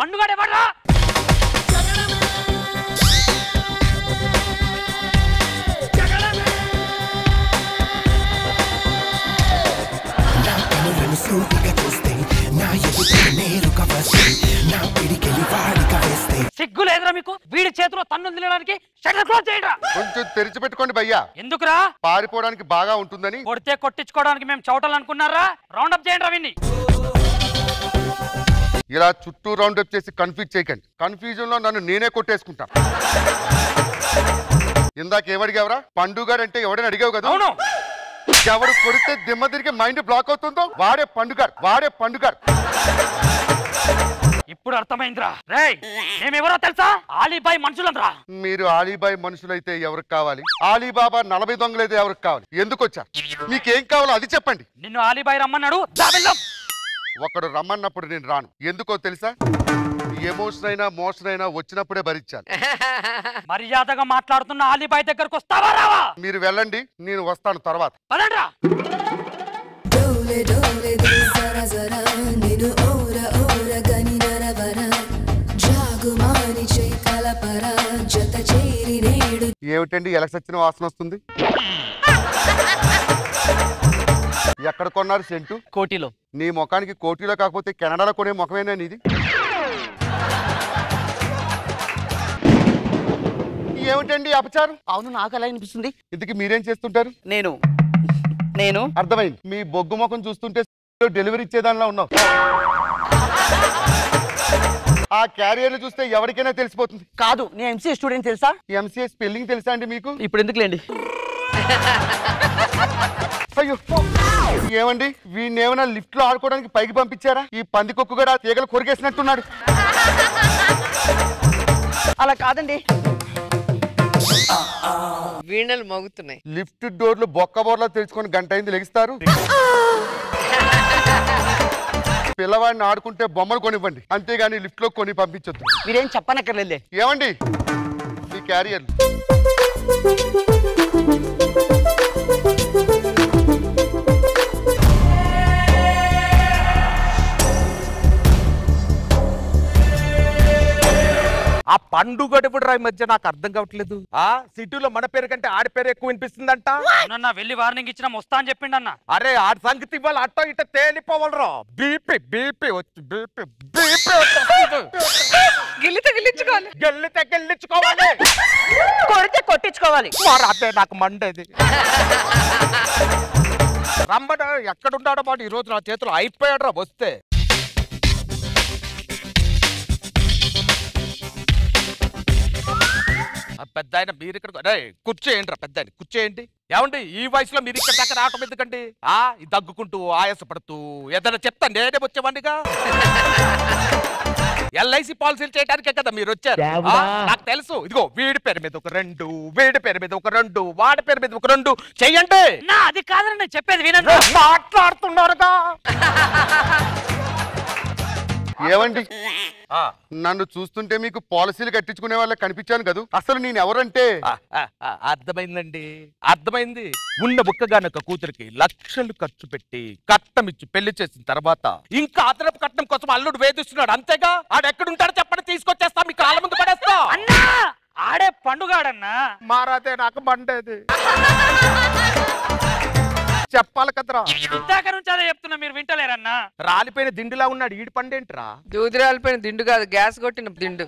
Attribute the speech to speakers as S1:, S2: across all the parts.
S1: పండుగాడే పడరా సిగ్గు లేదురా మీకు వీడి చేతిలో తన్ను తినడానికి షట్టర్ క్లోజ్ చేయండి.
S2: కొంచెం తెరిచి పెట్టుకోండి భయ్యా.
S1: ఎందుకురా?
S2: పారిపోవడానికి బాగా ఉంటుందని.
S1: కొడితే కొట్టించుకోవడానికి మేము చౌటలు అనుకున్నారా? రౌండప్ చేయండి రా విన్ని.
S2: ఇలా చుట్టూ రౌండప్ చేసి కన్ఫ్యూజ్ చేయకండి. కన్ఫ్యూజన్ లో నన్ను నేనే కొట్టేసుకుంటా. ఇందాక ఏమడిగావరా? పండుగాడు అంటే ఎవడని అడిగావు కదా.
S1: అవును.
S2: ఎవడు కొడితే దిమ్మ తిరిగి మైండ్ బ్లాక్ అవుతుందో వాడే పండుగాడు. వాడే పండుగాడు.
S1: ఇప్పుడు అర్థమైందిరా. రేయ్ మేమెవరో తెలుసా? ఆలీబాయ్ మనుషులంరా.
S2: మీరు ఆలీబాయ్ మనుషులైతే ఎవరికి కావాలి? ఆలీబాబా 40 దొంగలైతే ఎవరికి కావాలి? ఎందుకు వచ్చారు? మీకేం కావాలో అది చెప్పండి.
S1: నిన్ను ఆలీబాయ్ రమ్మన్నాడు.
S2: ఒకడు రమ్మన్నప్పుడు నేను రాను. ఎందుకో తెలుసా? ఎమోషన్ అయినా మోషన్ అయినా వచ్చినప్పుడే భరించాలి.
S1: మర్యాదగా మాట్లాడుతున్న ఆలీబాయ్ దగ్గరకు వస్తావా రావా?
S2: మీరు వెళ్ళండి, నేను వస్తాను తర్వాత.
S1: పదండ్రా.
S2: ఏమిటండి ఎలా సచ్చిన వాసన వస్తుంది? ఎక్కడ కొన్నారు సెంటు?
S1: కోటిలో.
S2: నీ ముఖానికి కోటిలో కాకపోతే కెనడాలో కొనే ముఖమేనా నీది? ఏమిటండి అపచారం?
S1: అవును నాకు అలా అనిపిస్తుంది.
S2: ఇందుకు మీరేం చేస్తుంటారు?
S1: నేను
S2: అర్థమైంది. మీ బొగ్గు ముఖం చూస్తుంటే డెలివరీ ఇచ్చేదానిలా ఉన్నావు. ఆ క్యారియర్లు చూస్తే ఎవరికైనా తెలిసిపోతుంది.
S1: కాదు, నేను ఎంసీఏ స్టూడెంట్ తెలుసా?
S2: ఎంసీఏ స్పెల్లింగ్ తెలుసా అండి మీకు?
S1: ఇప్పుడు ఎందుకులేండి.
S2: అయ్యో ఏమండి, వీడిని ఏమైనా లిఫ్ట్ లో ఆడుకోవడానికి పైకి పంపించారా? ఈ పందికొక్కు కూడా తీగలు కొరికేసినట్టున్నాడు.
S1: అలా కాదండి.
S3: వీణలు మోగుతున్నాయి.
S2: లిఫ్ట్ డోర్లు బొక్క బోర్లా తెరుచుకొని గంట అయింది లెగిస్తారు. పిల్లవాడిని ఆడుకుంటే బొమ్మలు కొనివ్వండి, అంతేగాని లిఫ్ట్ లో కొని పంపించొద్దు.
S1: మీరేం చెప్పనక్కర్లేదే.
S2: ఏమండి మీ క్యారియర్
S4: ఆ పండుగ ఈ మధ్య నాకు అర్థం కావట్లేదు. ఆ సిటీలో మన పేరు కంటే ఆడి పేరు ఎక్కువ వినిపిస్తుందంట.
S1: వెళ్ళి వార్నింగ్ ఇచ్చిన వస్తా అని చెప్పిండన్న.
S4: అరే ఆడి సంగతి ఇవ్వాలి. అట్టో ఇట్ట తేలిపోవాలరా. బీపీ బీపీ వచ్చి బీపీ బీపీ గెల్లితే గెల్లించుకోవాలి,
S1: కొడితే కొట్టించుకోవాలి.
S4: మరి అదే నాకు మండేది. రమ్మడ ఎక్కడున్నాడో వాడు ఈ రోజు నా చేతిలో అయిపోయాడు రా. వస్తే పెద్ద ఆయన మీరు ఇక్కడ కూర్చోయండి రా. పెద్ద ఆయన కూర్చోయండి. ఏమండి ఈ వయసులో మీరు ఇక్కడ దాకా రావటం ఎందుకండి? ఈ దగ్గుకుంటూ ఆయాసపడుతూ ఏదైనా చెప్తా నేనే వచ్చేవాడిగా. ఎల్ఐసి పాలసీలు చేయడానికే కదా మీరు వచ్చారు. నాకు తెలుసు. ఇదిగో వీడి పేరు మీద ఒక 2, వీడి పేరు మీద ఒక 2, వాడి పేరు మీద ఒక 2 చెయ్యండి.
S1: అది కాదని నేను చెప్పేది వినండి.
S4: మాట్లాడుతున్నారుగా.
S2: ఏమండి నన్ను చూస్తుంటే మీకు పాలసీలు కట్టించుకునే వాళ్ళకి కనిపించాను కదా. అసలు నేను ఎవరంటే
S4: అర్థమైందండి, అర్థమైంది. ఉన్న బుక్కగానొక కూతురికి లక్షలు ఖర్చు పెట్టి కట్నమిచ్చి పెళ్లి చేసిన తర్వాత ఇంకా అదనపు కట్నం కోసం అల్లుడు వేధిస్తున్నాడు. అంతేగా. ఆడెక్కడుంటాడో చెప్పండి, తీసుకొచ్చేస్తా, మీ కాళ్ళ ముందు పడేస్తా.
S1: ఆడే పండుగాడన్నా.
S4: మారాదే నాకు మండేది. చెప్పాలి కదరా.
S1: ఇందాక నుంచి అదే చెప్తున్నా, మీరు వింటలేరన్నా.
S4: రాలిపోయిన దిండులా ఉన్నాడు. ఈడి పండేంట్రా?
S3: దూది రాలిపోయిన దిండు కాదు, గ్యాస్ కొట్టిన దిండు.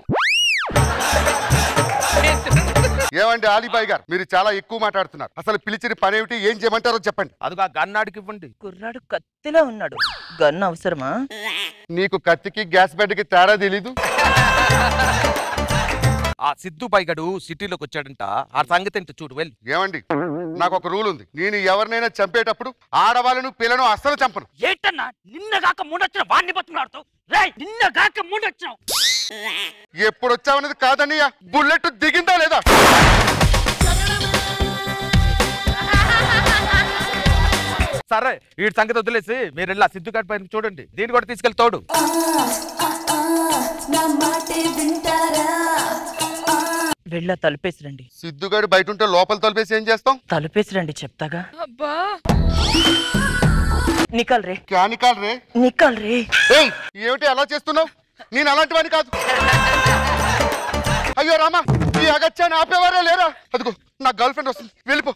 S2: ఏమండి ఆలీబాయ్ గారు, మీరు చాలా ఎక్కువ మాట్లాడుతున్నారు. అసలు పిలిచిన పని ఏమిటి, ఏం చేయమంటారో చెప్పండి.
S4: అదిగా గన్నాడికి ఇవ్వండి.
S5: కుర్రాడు కత్తిలా ఉన్నాడు. గన్ను అవసరమా?
S2: నీకు కత్తికి గ్యాస్ బెడ్కి తేడా తెలీదు.
S4: ఆ సిద్ధు బైగడు సిటీలోకి వచ్చాడంట. ఆ సంగతి ఏంటో చూడు వెళ్ళి.
S2: ఏమండి నాకు ఒక రూల్ ఉంది. నేను ఎవరినైనా చంపేటప్పుడు ఆడవాళ్ళను పిల్లను అస్సలు చంపను.
S1: ఏంటన్నా నిన్నగాక మూడొచ్చిన వాడిని బతుకులాడుతూ? నిన్నగాక మూడొచ్చినావు.
S2: ఎప్పుడు వచ్చావనేది కాదని బుల్లెట్ దిగిందా లేదా?
S4: సరే వీడి సంగతి వదిలేసి మీరు వెళ్ళి సిద్ధు గారి పైన చూడండి. దీన్ని కూడా తీసుకెళ్ళి తోడు.
S5: వెళ్ళ తలుపేసిరండి.
S2: సిద్ధుగాడు బయట ఉంటే లోపల తలుపేసి ఏం చేస్తాం?
S5: తలుపేసిరండి చెప్తాగా.
S3: అబ్బా
S5: నికల్ రే.
S2: క్యా నికాల్ రే?
S5: నికల్ రే.
S2: ఏమిటి అలా చేస్తున్నావు? నేను అలాంటి వాడిని కాదు. అయ్యో రామా, ఈ అగత్యాన్ని ఆపేవారే లేరా? అదిగో నా గర్ల్ ఫ్రెండ్ వస్తుంది, వెళ్ళిపో.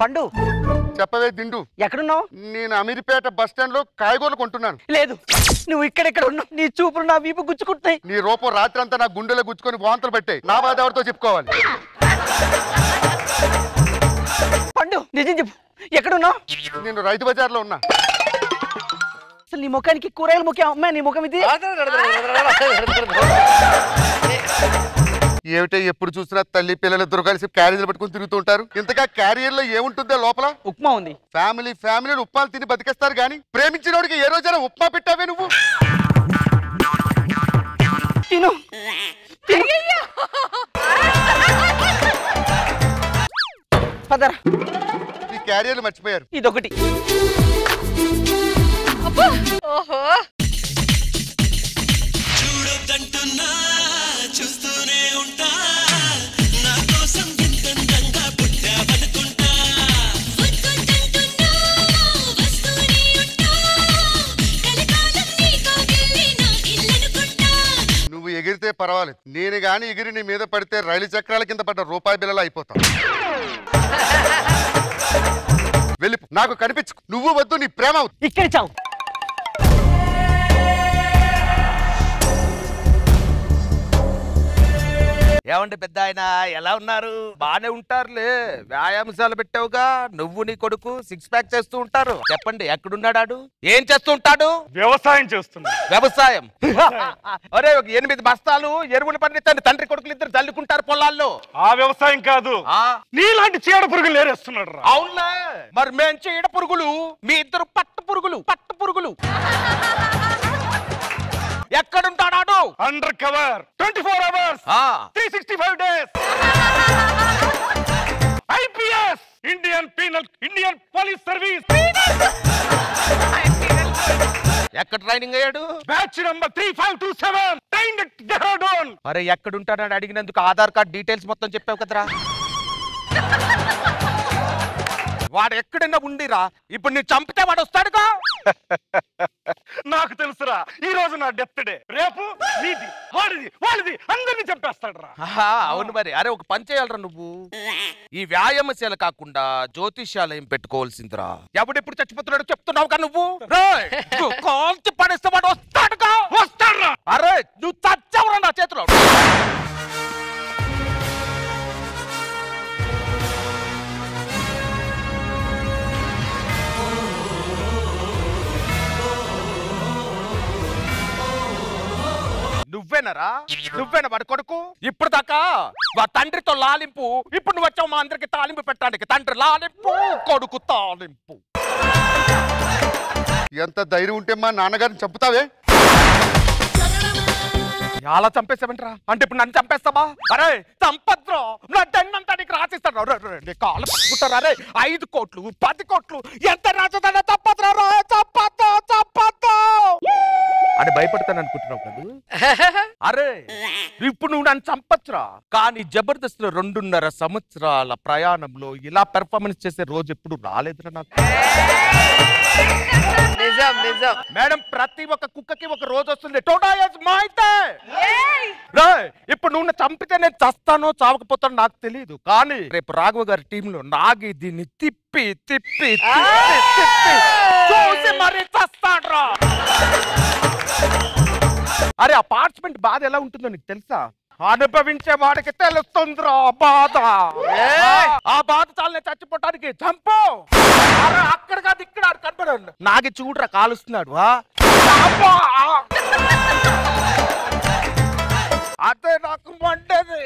S1: పండు
S2: చెప్పవే దిండు.
S1: ఎక్కడున్నావు?
S2: నేను అమీర్పేట బస్ స్టాండ్ లో కాయగూరలు కొంటున్నాను.
S1: లేదు, నువ్వు ఇక్కడెక్కడ ఉన్నావు? నీ చూపులు నా వీపు గుచ్చుకుంటున్నాయి.
S2: నీ రూపం రాత్రి అంతా నా గుండెలో గుచ్చుకొని వాంతులు పెట్టాయి. నా బాధ ఎవరితో చెప్పుకోవాలి?
S1: పండు నిజం చెప్పు, ఎక్కడున్నావు?
S2: నేను రైతు బజార్ లో ఉన్నా.
S1: అసలు నీ ముఖానికి కూరగాయలు ముఖ్యం. అమ్మాయి నీ ముఖం ఇది.
S2: ఏమిటో ఎప్పుడు చూసినా తల్లి పిల్లలిద్దరు కలిసి క్యారియర్లు పట్టుకుని తిరుగుతూ ఉంటారు. ఇంతగా క్యారియర్ లో ఏముంటుందో లోపల?
S1: ఉప్మా ఉంది.
S2: ఫ్యామిలీలు ఉప్మాలు తిని బతికేస్తారు గాని ప్రేమించినోడికి ఏ రోజైనా ఉప్మా పెట్టావే నువ్వు?
S1: తిను. పదరా.
S2: ఈ క్యారియర్లు మర్చిపోయారు.
S1: ఇదొకటి.
S3: ఓహో
S6: చూడొద్దంటున్నా చూస్తూనే ఉంటా, నా కోసం ఇంతంగా పుట్టావనుకుంటా. వద్దొద్దంటున్నా వస్తూనే ఉంటా, కలకాలం నీతో వెళ్ళి నా ఇల్లనుకుంటా.
S2: నువ్వు ఎగిరితే పర్వాలేదు, నేను గాని ఎగిరి నీ మీద పడితే రైలు చక్రాల కింద పడ్డ రూపాయి బిళ్ళలు అయిపోతావు. వెళ్ళిపో, నాకు కనిపించు. నువ్వు వద్దు, నీ ప్రేమ వద్దు.
S1: ఇక్కడ చావు.
S4: ఏమండి పెద్ద ఆయన, ఎలా ఉన్నారు? బానే ఉంటారులే, వ్యాయామశాల పెట్టావుగా. నువ్వు నీ కొడుకు 6 ప్యాక్ చేస్తూ ఉంటారు. చెప్పండి, ఎక్కడున్నాడు? ఏం చేస్తూ ఉంటాడు?
S7: వ్యవసాయం చేస్తున్నా.
S4: వ్యవసాయం? అరే, ఒక 8 బస్తాలు ఎరువులు పండించండి. తండ్రి కొడుకులు ఇద్దరు చల్లుకుంటారు పొలాల్లో.
S7: ఆ వ్యవసాయం కాదు, నీలాంటి చీడ పురుగులు ఏరేస్తున్నాడు.
S4: అవునులే, మరి మేం చీడ పురుగులు, మీ ఇద్దరు పట్టు పురుగులు. ఎక్కడుంటాడు?
S7: Under cover 24 hours 365 days. IPS, Indian police service.
S4: ఎక్కడ ట్రైనింగ్ అయ్యాడు?
S7: Batch number 3527 trained at Dehradun.
S4: అరే, ఎక్కడుంటాడని అడిగినందుకు ఆధార్ కార్డ్ డీటెయిల్స్ మొత్తం చెప్పావు కదరా. వాడు ఎక్కడైనా ఉండిరా, ఇప్పుడు నేను చంపితే వాడు వస్తాడుగా.
S7: నాకు తెలుసురా, ఈ రోజు నా డెత్ డే. రేపు నీది, వాడిది అందరినీ చంపేస్తాడు రా.
S4: అవును మరి. అరే, ఒక పని చేయాలరా నువ్వు. ఈ వ్యాయామశాల కాకుండా జ్యోతిష్యాలయం పెట్టుకోవాల్సిందిరా. ఎవడెప్పుడు చచ్చిపోతున్నాడు చెప్తున్నావు కదా నువ్వు. కాల్చి పడేస్తే వాడు వస్తాడుగా.
S7: వస్తాడురా.
S4: అరే, నువ్వు చచ్చావురా నా చేతిలో. నువ్వేనా వాడి కొడుకు? ఇప్పుడు దాకా వా తండ్రితో లాలింపు, ఇప్పుడు నువ్వు వచ్చావు మా అందరికి తాలింపు పెట్టడానికి. తండ్రి లాలింపు, కొడుకు తాలింపు.
S2: ఎంత ధైర్యం ఉంటే మా నాన్నగారిని చంపుతావే?
S4: ఎలా చంపేసావంటరా? అంటే ఇప్పుడు నన్ను చంపేస్తావా? అరే, చంపద్రా. నా దన్నంతా నీకు రాసిస్తాడు. కాళ్ళు పట్టుకుంటారా? అరే, 5 కోట్లు 10 కోట్లు ఎంత రాజధాని చంపద్రా. చంపద్దు అని భయపడతాను అనుకుంటున్నావు కదా. అరే, ఇప్పుడు నువ్వు నన్ను చంపచ్చురా. కానీ జబర్దస్త్ లో 2.5 సంవత్సరాల ప్రయాణంలో ఇలా పెర్ఫార్మెన్స్ చేసే రోజు ఎప్పుడు రాలేదురా నాకు.
S3: నిజం నిజం.
S4: మేడం, ప్రతి ఒక్క కుక్కకి ఒక రోజు వస్తుంది. ఇప్పుడు నువ్వు చంపితే నేను చస్తానో చావకపోతానో నాకు తెలియదు. కానీ రేపు రాఘవ గారి టీంలో నాగి దీన్ని తిప్పి తిప్పి చూసి మరీ చస్తాడ్రా. అరే, ఆ పార్టిసిపెంట్ బాధ ఎలా ఉంటుందో నీకు తెలుసా? అనుభవించే వాడికి తెలుస్తుందిరా బాధ. ఆ బాధ చాలనే చచ్చిపోవటానికి. చంపు. అక్కడ కాదు, ఇక్కడ కనపడ. నాగి చూడరా, కాలుస్తున్నాడు. అదే నాకు మండది.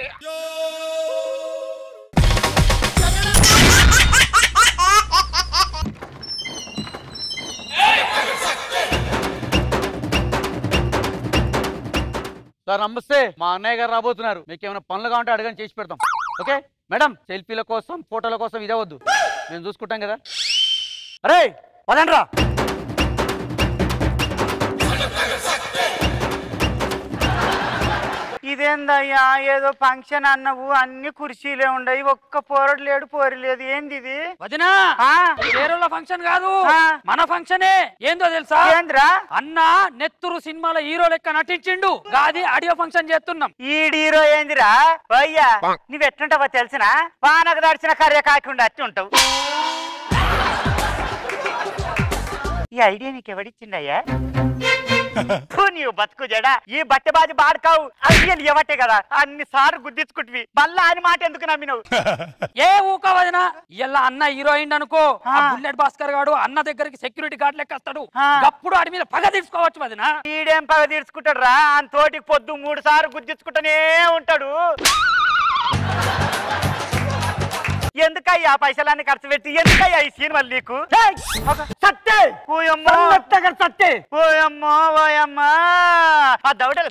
S1: సార్ నమస్తే, మా అన్నయ్య గారు రాబోతున్నారు. మీకు ఏమైనా పనులుగా ఉంటే అడగని చేసి పెడతాం. ఓకే మేడం, సెల్ఫీల కోసం ఫోటోల కోసం ఇదే వద్దు, మేము చూసుకుంటాం కదా. అరే పదండ్రా.
S8: ఇదేందయ్యా ఏదో ఫంక్షన్ అన్నవు అన్ని కుర్చీలే ఉండయి ఒక్క పోరడు లేడు పోరి లేదు ఏంది ఇది
S9: వదినా వేరేళ్ళ ఫంక్షన్ కాదు మన ఫంక్షనే ఏందో తెలుసా
S8: ఏంద్రా
S9: అన్న నెత్తురు సినిమాలో హీరో లెక్క నటించిండు గాది ఆడియో ఫంక్షన్ చేస్తున్నాం
S8: ఈ హీరో ఏందిరా అయ్యా నువ్వు ఎట్లుంటావో తెలిసినా వానకు దడిచిన కర్ర కాకుండా అట్టి ఉంటావు ఈ ఐడియా నీకు ఎవడిచ్చిండయ్యా నీవు బతుకు జడా ఈ బట్టెబాజి బాడుకావు ఐడియాలు ఇవ్వటే కదా అన్ని సార్లు గుద్దించుకుంటువి మళ్ళా అని మాట ఎందుకు నమ్మినవు
S9: ఏ ఊక వదినా ఇలా అన్న హీరోయిన్ అనుకో బుల్లెట్ భాస్కర్ గాడు అన్న దగ్గరికి సెక్యూరిటీ గార్డ్ లెక్క వస్తాడు అప్పుడు ఆడి మీద పగ తీసుకోవచ్చు వదినా
S8: ఈడేం పగ తీర్చుకుంటాడు రా అని తోటికి పొద్దు 3 సార్లు గుద్దించుకుంటూనే ఉంటాడు ఎందుకయ్యా పైసలన్నీ ఖర్చు పెట్టి ఎందుకయ్యా ఈ సినిమాలు నీకు సత్తే ఓయమ్మో ఓయమ్మా ఆ దౌడలు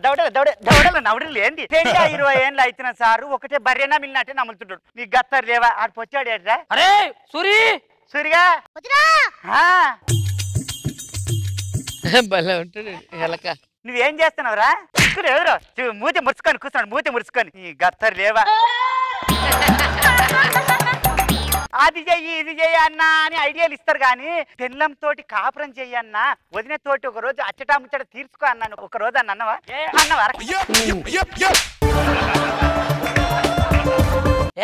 S8: నవడలు ఏంది 20 ఏళ్ళు అయితున్నా సారు ఒకటే బర్రెనా మిల్లినట్టే నమ్ముతుంటాడు నీకు గత్తరు లేవా ఆడికి వచ్చాడు ఏడ్రా
S9: అరే సూరి
S8: సూరిగా
S3: భలే ఉంటుంది ఎలక
S8: నువ్వేం చేస్తున్నావురా ఎదురు మూతి మురుచుకొని కూర్చున్నాడు మూతి మురుచుకొని నీ గత్తరు లేవా అది చెయ్యి ఇది చెయ్యి అన్నా అని ఐడియాలు ఇస్తారు కానీ పెళ్ళం తోటి కాపురం చెయ్యన్నా వదిన తోటి ఒక రోజు అచ్చటా ముచ్చట తీర్చుకో అన్నాను ఒక రోజు అని అన్నవా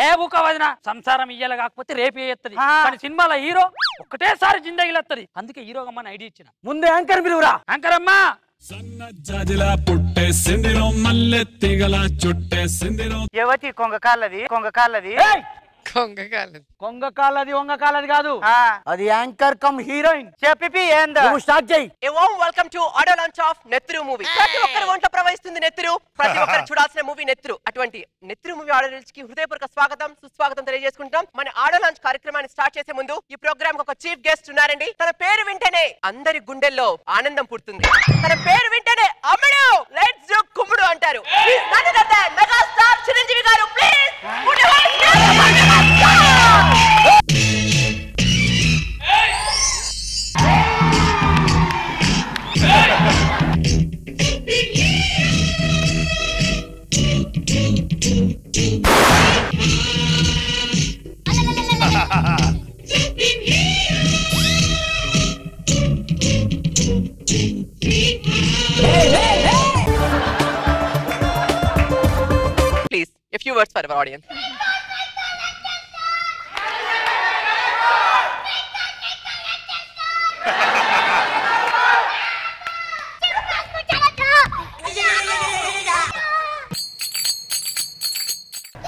S9: ఏ ఊక వదిన సంసారం ఇయ్యాల కాకపోతే రేపే ఎత్తది కానీ సినిమాలో హీరో ఒకటేసారి జిందగీలు వస్తుంది అందుకే హీరో అమ్మని ఐడియా ఇచ్చిన ముందే యాంకర్ పిలువురా యాంకర్ అమ్మా
S8: యువతి కొంగకాళ్ళది
S1: కొంగకాలది కాదు అది యాంకర్ కమ్ హీరోయిన్
S8: చెప్పి ఏందో
S1: స్టార్ట్ చేయి
S10: welcome to audio launch of నెత్తురు మూవీ ప్రతి ఒక్కరి వంట ప్రవహిస్తుంది నెత్తురు ప్రతి ఒక్కరు చూడాల్సిన మూవీ నెత్తురు అటువంటి నెత్తురు మూవీ ఆడియో లాంచ్ కి హృదయపూర్వక స్వాగతం సుస్వాగతం తెలియజేసుకుంటాం మన ఆడియో లాంచ్ కార్యక్రమాన్ని స్టార్ట్ చేసే ముందు ఈ ప్రోగ్రామ్ ఒక చీఫ్ గెస్ట్ ఉన్నారండి తన పేరు వింటేనే అందరి గుండెల్లో ఆనందం పుడుతుంది తన పేరు వింటేనే అమ్ముడు లెట్స్ డు కుమ్ముడు అంటారు మెగాస్టార్ చిరంజీవి గారు please Please, a few words for our audience.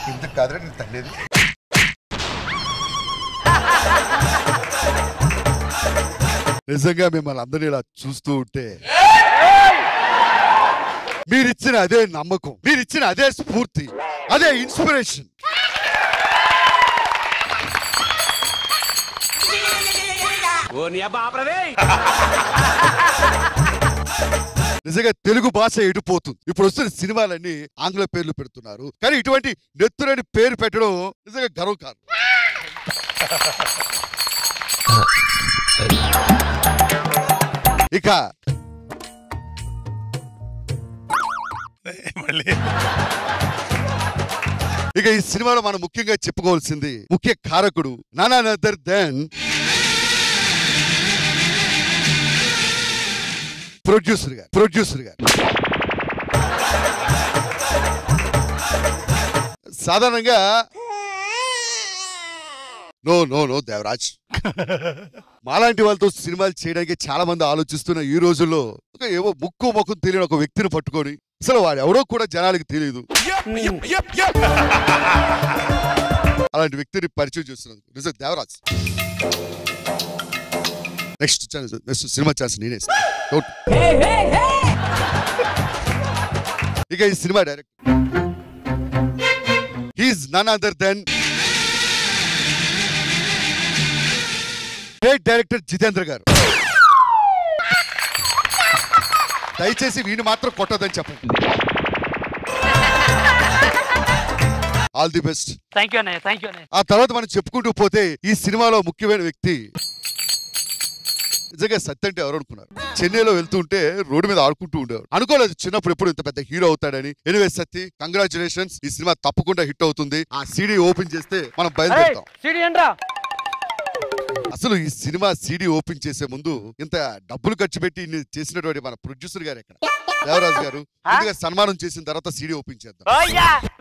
S2: ఇంత కాదురా నేను తల్లేది నిజంగా మిమ్మల్ని అందరినీ ఇలా చూస్తూ ఉంటే మీరిచ్చిన అదే నమ్మకం మీరిచ్చిన అదే స్ఫూర్తి అదే ఇన్స్పిరేషన్ నిజంగా తెలుగు భాష ఎడిపోతుంది ఇప్పుడు వస్తున్న సినిమాలన్నీ ఆంగ్ల పేర్లు పెడుతున్నారు కానీ ఇటువంటి నెత్తురని పేరు పెట్టడం నిజంగా గర్వకారణం ఇక ఈ సినిమాలో మనం ముఖ్యంగా చెప్పుకోవాల్సింది ముఖ్య కారకుడు నన్ అదర్ దెన్ ప్రొడ్యూసర్ గారు సాధారణంగా నో దేవరాజ్ మాలాంటి వాళ్ళతో సినిమాలు చేయడానికి చాలా మంది ఆలోచిస్తున్న ఈ రోజుల్లో ఏవో ముక్కు తెలియని ఒక వ్యక్తిని పట్టుకొని అసలు వాడు ఎవరో కూడా జనాలకి తెలియదు అలాంటి వ్యక్తిని పరిచయం చేస్తున్నందుకు నిజం దేవరాజ్ నెక్స్ట్ సినిమా ఛాన్స్ నేనే ఇక ఈ cinema director he's none other than great director Jitendra garu దయచేసి వీణు మాత్రం కొట్టదని చెప్పండి ఆల్ ది బెస్ట్
S9: థాంక్యూ అన్నయ్య థాంక్యూ అన్నయ్య
S2: ఆ తర్వాత మనం చెప్పుకుంటూ పోతే ఈ సినిమాలో ముఖ్యమైన వ్యక్తి నిజంగా సత్య అంటే ఎవరు అనుకున్నారు? చెన్నైలో వెళ్తుంటే రోడ్డు మీద ఆడుకుంటూ ఉండేవారు. అనుకోలేదు చిన్నప్పుడు ఎప్పుడు ఇంత పెద్ద హీరో అవుతాడని. ఎనివే సత్తి, కంగ్రాచులేషన్స్, ఈ సినిమా తప్పకుండా హిట్ అవుతుంది. ఆ సీడీ ఓపెన్ చేస్తే మనం బయలుదేరుతాం. అసలు ఈ సినిమా సీడీ ఓపెన్ చేసే ముందు ఇంత డబ్బులు ఖర్చు పెట్టి ఇన్ని చేసినటువంటి మన ప్రొడ్యూసర్ గారు ఎక్కడ? దేవరాజు గారు ముందుగా సన్మానం చేసిన తర్వాత సీడీ ఓపెన్ చేద్దాం.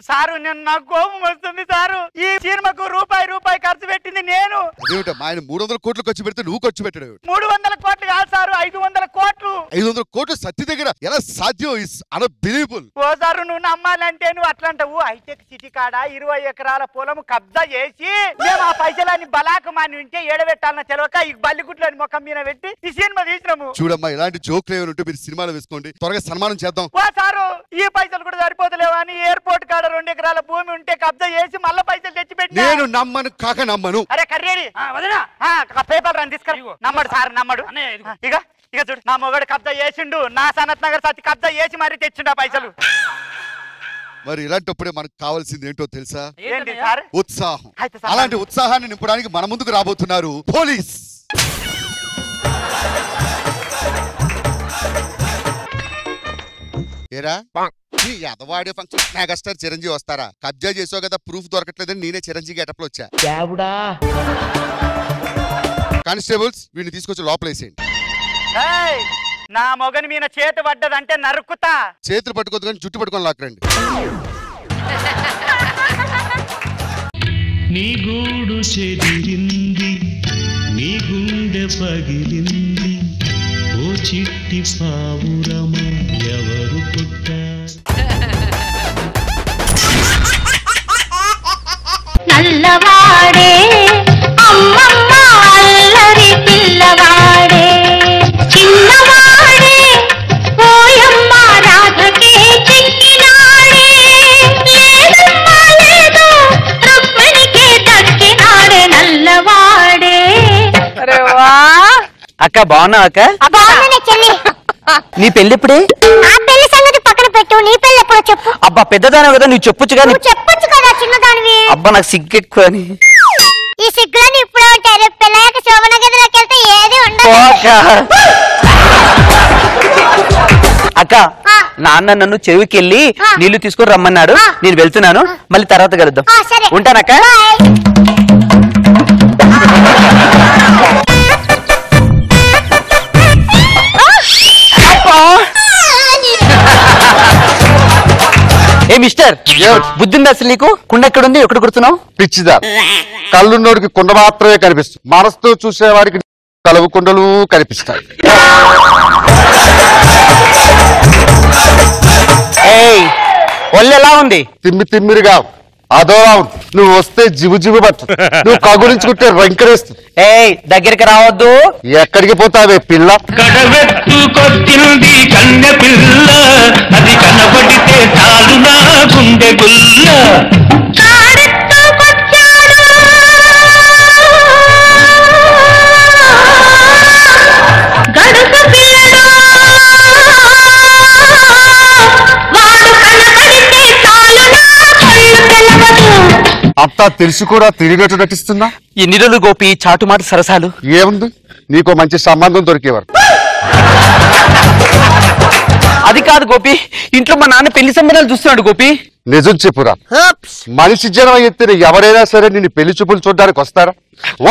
S8: సారు నిన్న కోపం వస్తుంది సారు. ఈ సినిమాకు రూపాయి ఖర్చు పెట్టింది నేను.
S2: అదేమిటమ్మా, ఆయన 300 కోట్లు ఖర్చు పెడితే నువ్వు ఖర్చు పెట్టాడు.
S8: 300 కోట్లు కాదు సారు, 500 కోట్లు.
S2: 500 కోట్లు సత్య దగ్గర ఎలా సాధ్యం? Is unbelievable.
S8: ఓ సారు నువ్వు నమ్మాలంటే నువ్వు అట్లా అంటావు. హైటెక్ సిటీ కాడ 20 ఎకరాల పొలం కబ్జా చేసి మేము ఆ పైసలన్నీ బలాకు మాని ఉంటే ఏడబెట్టాలన్న తెలవక ఈ బల్లిగుట్లోని ముఖం మీద పెట్టి ఈ సినిమా తీసినాము.
S2: చూడమ్మా, ఇలాంటి జోక్లు ఏమైనా ఉంటే మీరు సినిమాలో వేసుకోండి. త్వరగా సన్మానం చేద్దాం.
S8: ఓ సారు ఈ పైసలు కూడా సరిపోతలేవా అని ఎయిర్పోర్ట్ కాడ 2 ఎకరాల భూమి ఉంటే కబ్జా చేసి మళ్ళీ పైసలు తెచ్చి పెట్టి
S2: నేను నమ్మను కాక నమ్మను.
S8: అరే కర్రేడి పేపర్ రన్ తీసుకురా. నమ్మడు సార్ నమ్మడు. ఇక ఇక చూడు, నా మొగడు కబ్జా చేసిండు, నా సనత్ నగర్ సత్తి కబ్జా చేసి మరి తెచ్చిండు ఆ పైసలు.
S2: మరి ఇలాంటప్పుడే మనకు కావాల్సింది ఏంటో తెలుసా?
S8: ఏంటి సార్?
S2: ఉత్సాహం. అలాంటి ఉత్సాహాన్ని నింపడానికి మన ముందుకు రాబోతున్నారు పోలీస్. ఏరా ఈ యదవాడే ఫంక్షన్ మెగాస్టార్ చిరంజీవి వస్తారా? కబ్జా చేసావు కదా, ప్రూఫ్ దొరకట్లేదని నేనే చిరంజీవి గెటప్ లో వచ్చా. కానిస్టేబుల్స్ వీడిని తీసుకొచ్చి లోపలేసేయండి.
S8: నా మొగని మీద చేతి పడ్డదంటే నరుకుతా.
S2: చేతులు పట్టుకోవద్దు కానీ జుట్టు పట్టుకొని లాక్కరండి.
S6: నీ గూడు చెదిరింది, నీ గుండె పగిలింది, ఓ చిట్టి పావురమ ఎవరు పుట్టారు?
S11: నల్లవాడే అమ్మమ్మ అల్లరి పిల్లవాడే, చిన్నవాడే ఓయమ్మ రాధకే చిక్కినాడే, లేదమ్మా లేదు రుక్మిణికే దక్కినాడే నల్లవాడే.
S1: అక్క బాగున్నా అక్క? నీ పెళ్లి ఎప్పుడే?
S11: ఆ పెళ్లి సంగతి పక్కన పెట్టు, నీ పెళ్లి ఎప్పుడో చెప్పు.
S1: అబ్బా పెద్దదాని కదా, నువ్వు చెప్పొచ్చు కానీ.
S11: చెప్పొచ్చు కదా చిన్నదానివి.
S1: అబ్బా నాకు సిగ్గు ఎక్కువ అని.
S11: ఈ సిగ్గులని ఇప్పుడే ఉంటాయి, రేపు పెళ్ళాక శోభన గదిలోకి వెళ్తే ఏది ఉండదు.
S1: అక్క నాన్న నన్ను చెరువుకి వెళ్ళి నీళ్లు తీసుకొని రమ్మన్నాడు, నేను వెళ్తున్నాను, మళ్ళీ తర్వాత కలుద్దాం. ఉంటానక్క. ఏ మిస్టర్, బుద్ధింది అసలు నీకు? కుండ ఎక్కడుంది, ఎక్కడ కుడుతున్నావు?
S2: పిచ్చిదా, కళ్ళున్నోడికి కుండ మాత్రమే కనిపిస్తుంది, మనసుతో చూసేవాడికి కలువు కుండలు కనిపిస్తాయి.
S1: ఒళ్ళు ఎలా ఉంది?
S2: తిమ్మిరిగా అదోలా ఉంది. నువ్వు వస్తే జిబు జిబు పట్టు, నువ్వు కగులించుకుంటే వెంకరేస్తుంది.
S1: దగ్గరికి రావద్దు.
S2: ఎక్కడికి పోతావే పిల్ల?
S6: కడవెత్తు కొట్టింది కన్నె పిల్ల, అది కనబడితే చాలు నా గుండె గుల్ల.
S2: అంతా తెలిసి కూడా తెలియనట్టు నటిస్తున్నా.
S1: ఎన్ని రోజులు గోపి చాటుమాట సరసాలు?
S2: ఏముంది, నీకో మంచి సంబంధం దొరికేవారు.
S1: అది కాదు గోపి, ఇంట్లో మా నాన్న పెళ్లి సంబంధాలు చూస్తున్నాడు గోపి.
S2: నిజం చెప్పురా, మనిషి జనం ఎత్తిన ఎవరైనా సరే నిన్ను పెళ్లి చూపులు చూడడానికి వస్తారా?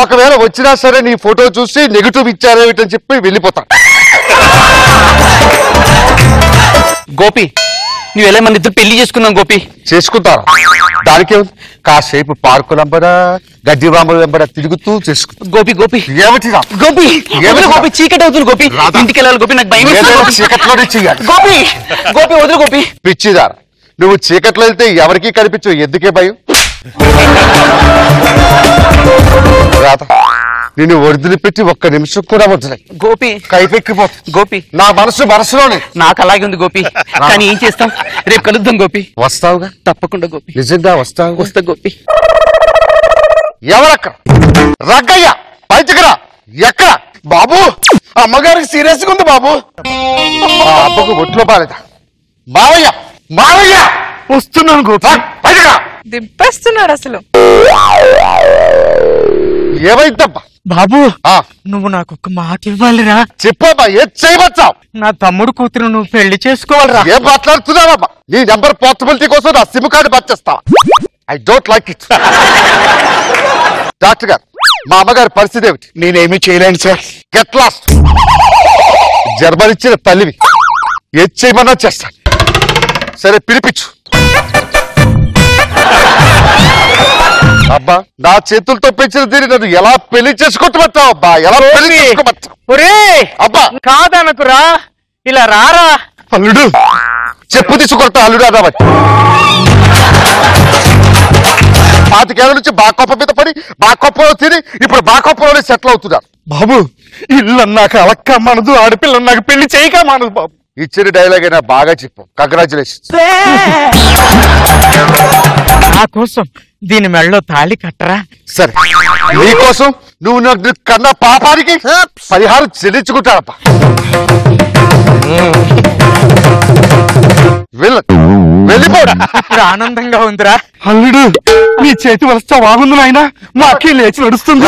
S2: ఒకవేళ వచ్చినా సరే నీ ఫోటో చూసి నెగిటివ్ ఇచ్చారేమిటని చెప్పి వెళ్ళిపోతా.
S1: గోపి నువ్వు ఎలా మన ఇద్దరు పెళ్లి చేసుకున్నావు గోపి?
S2: చేసుకుంటారా? దానికే కాసేపు పార్కులంబడా గడ్డి బాంబు వెంబడ తిరుగుతూ చేసుకుంటా.
S1: గోపి గోపి
S2: ఏమిటిరా
S1: గోపి? గోపి చీకటి అవుతుంది గోపి, ఇంటికి వెళ్ళాలి గోపి, నాకు భయం.
S2: చీకట్లోనే చెయ్యాలి
S1: గోపి. గోపి వదులు గోపి.
S2: పిచ్చిదారా, నువ్వు చీకట్లో వెళ్తే ఎవరికీ కనిపించవు, ఎందుకే భయం? నిన్ను వదిలి పెట్టి ఒక్క నిమిషం కూడా వదిలే
S1: గోపి.
S2: కైపెక్కిపోతుంది
S1: గోపి.
S2: నా మనసులోనే.
S1: నాకు అలాగే ఉంది గోపి, కానీ ఏం చేస్తాం, రేపు కలుద్దాం గోపి.
S2: వస్తావుగా?
S1: తప్పకుండా గోపి.
S2: నిజంగా వస్తావు?
S1: వస్తా గోపి.
S2: ఎవరక్క? రగ్గయ్య బయటకు రా. ఎక్కడ బాబు? అమ్మగారికి సీరియస్ గా ఉంది బాబు. ఆ అబ్బకు ఒట్లో బాలేదా? మావయ్య మావయ్య వస్తున్నాను గోపి, బయటకు రా.
S3: దింపేస్తున్నాడు అసలు.
S2: ఏమైందబ్బా? బాబు నువ్వు నాకు ఒక మాట ఇవ్వాలిరా. చెప్పమ్మా, ఏం చేయవచ్చావు? నా తమ్ముడు కూతురు నువ్వు పెళ్లి చేసుకోవాలిరా. ఏం మాట్లాడుతున్నావమ్మా? నీ నెంబర్ పోర్టబిలిటీ కోసం నా సిమ్ కార్డు పర్చేస్తావా? I don't like it. Doctor గారు, మా అమ్మగారి పరిస్థితి ఏమిటి? నేనేమీ చేయలేను సార్. Get lost. జన్మనిచ్చిన తల్లివి, ఏం చేయమన్నా చేస్తాను. సరే పిలిపించు. అబ్బా, నా చేతులతో పెంచిన దీన్ని నన్ను ఎలా పెళ్లి చేసుకుంటామంటావు? అబ్బా, ఎలా పెళ్లి చేసుకోమంటావు? అబ్బా
S1: కాదనకురా, ఇలా రారా.
S2: అల్లుడు చెప్పు తీసుకొడతా. అల్లుడు అన్నబట్టి 5 ఏళ్ల నుంచి బాకొప్ప మీద పడి బాకొప్పలో తిని ఇప్పుడు బాకొప్పలోనే సెటిల్ అవుతున్నారు. బాబు, ఇల్లు అన్నాక అలక్క మనదు, ఆడపిల్ల నాకు పెళ్లి చేయక మనదు. బాబు, ఇచ్చిన డైలాగ్ అయినా బాగా చెప్పు. కంగ్రాచులేషన్స్.
S5: నా కోసం దీని మెడలో తాళి కట్టరా.
S2: సరే, నీకోసం నువ్వు నాకు కన్నా పాపానికి పరిహారం చెల్లించుకుంటాడప్ప. వెళ్ళిపోడా.
S5: ఆనందంగా ఉందిరా.
S2: అల్లుడు, నీ చేతి వలస బాగుంది నాయన. మా అక్క లేచి నడుస్తుంది.